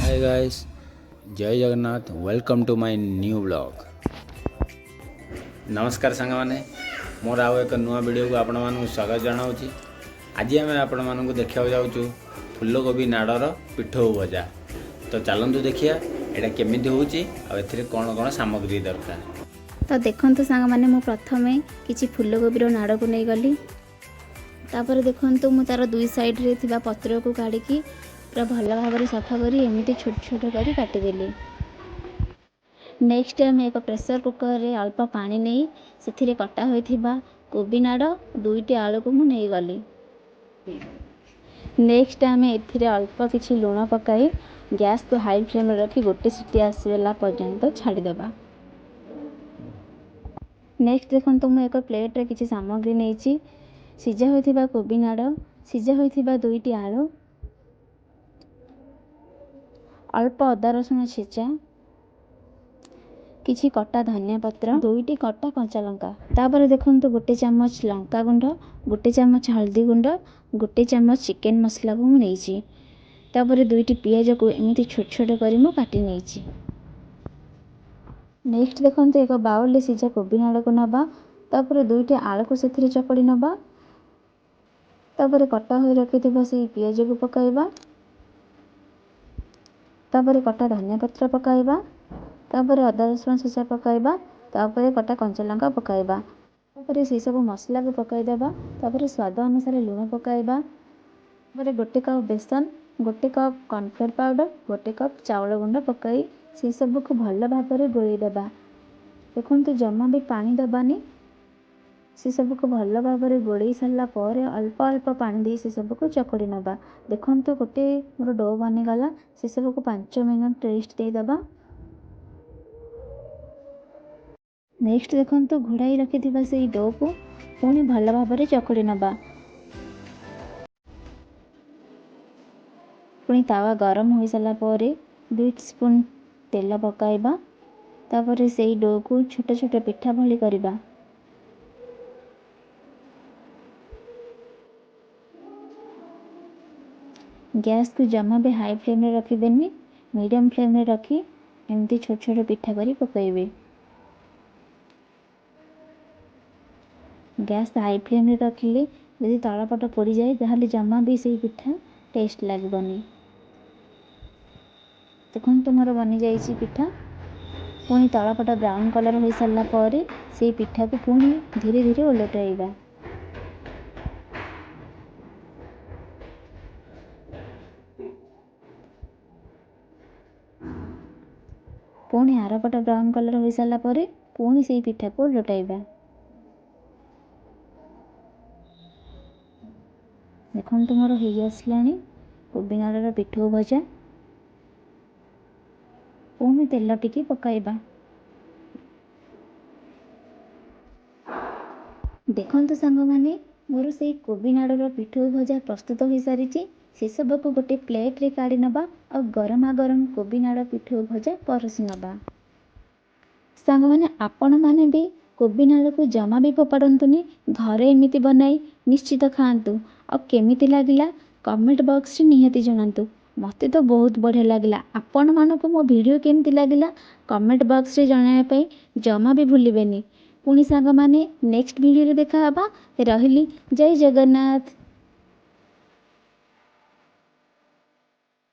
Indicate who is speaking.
Speaker 1: हाय guys, जय Jagannath. Welcome to my new blog. नमस्कार song मैंने मोर आउ एक नुआ वीडियो को आपण मानक स्वागत जनाऊँगी। आज आम आपण मानक देखा जाऊँ फूलकोबी नाड़र पिठौ भजा। तो चलतु देखिए यहाँ केमी होती कौन कौन सामग्री दरकार।
Speaker 2: तो देखंतु सांग माने मु प्रथमे किछि फूलकोबीर नाड़ को नहीं गली। तापर देखंतु मु तार दुई साइड रे थिबा पत्र को काढ़ी पूरा भल भाव सफा करी एमती छोट छोट करी काटिदेली। नेक्स्ट आम एक प्रेसर कुकर रे अल्प पानी नहीं से कटा होइथिबा कोबी नाड़ दुईटी आलू को मु नहीं गली। नेक्स्ट आम एथिरे अल्प किछि लुण पकाई गैस को हाई फ्लेम रखी गोटे सीटी आसला पर्यंत छाड़ीदेबा। नेक्स्ट देखो मुझे एक प्लेट रे किछि सामग्री नहीं सीझा होइथिबा कोबी नाड़ सीझा होइथिबा दुईटी आलू अल्प अदा रसुण छेचा किछि कटा धनिया पत्र दुईटी कटा कंचा लंका। तापर देखंतु गोटे चम्मच लंका गुंड गोटे चम्मच हल्दी गुंड गोटे चम्मच चिकेन मसला को मु नेइछि। तापर दुईटी पियाज को एमती छोट छोट करी मु काटी नेइछि। नेक्स्ट देखंतु एक बाउल ले सीझा कोबी नाड़ को नबा। तापर दुईटी आलू को सेथिरे चकड़ी नबा। तापर कटा होई रखिथिबा से पियाज को पकाइबा। तापर कटा धनिया पत्र पकाइबा। तापर अदा रसुण छेचा पकाइबा। तापर कटा कंचा लंका पकाइबा। तापर से सब मसला को पकाई देबा। तापर स्वाद अनुसार लूण पकाइबा। तापर गोटे कप बेसन गोटे कप कॉर्नफ्लोर पाउडर गोटे कप चाउल गुंड पकाई से सब को भल भाव में गोळेई देबा। देखंतु जमा भी पानी दबानी से सब को भल भाव में गोळेई सारला पर अल्प अल्प पानी दे से सब को चकड़ी नबा। देखंतु गोटे मोर डो बनी गला से सब को 5 मिनट रेस्ट दे दबा। नेक्स्ट देखंतु घोड़ाई रखिथिबा से डो को पुणी भल भाव में चकड़ी नबा। पुणी तावा गरम हो सारा पर 2 स्पून तेल पकाइबा। तापर से डो को छोट छोट पिठा भली करिबा। गैस को जमा भी हाई फ्लेम रे रखिबेनी मीडियम फ्लेम रे रखी एमती छोट छोट पिठा करी पकाइबे। गैस हाई फ्लेम रे रखिले यदि तळपट पोड़ी जाए ताहले जमा भी से पिठा टेस्ट लागबनी। देखो तुमर बनी जाइए पिठा। पुणी तळपट ब्राउन कलर हो सारा पर से पिठा को पुणी धीरे धीरे ओलटाइबा। पुणी आरपट ब्राउन कलर हो सारा पर पुणी से पिठा को ओलटाइबा। देखो तुमर हो आसलानी कोबी नाड़र पिठौ भजा। पुणी तेल टिके पकाइबा। देखंतु सांग माने मोर से कोबी नाड़र पिठौ भजा प्रस्तुत हो सारी। से सब को गोटे प्लेट रे काढ़ी नबा और गरमा गरम कोबी नाड़ पिठौ भजा परसी नबा। सांग माने आपण माने भी कोबी नाड़ को जमा भी फोपाड़तुनी घरे एमिति बनाई निश्चित खाआंतु। और केमिति लागिला कमेंट बॉक्स रे निहाती जणांतु। मते तो बहुत बढ़िया लागिला। आपण मानको मो वीडियो केमिति लागिला कमेंट बॉक्स रे जणाया पई जमा भी भूलिबेनी। पुणी सांग माने नेक्स्ट वीडियो रे देखा हबा। रहिली जय जगन्नाथ।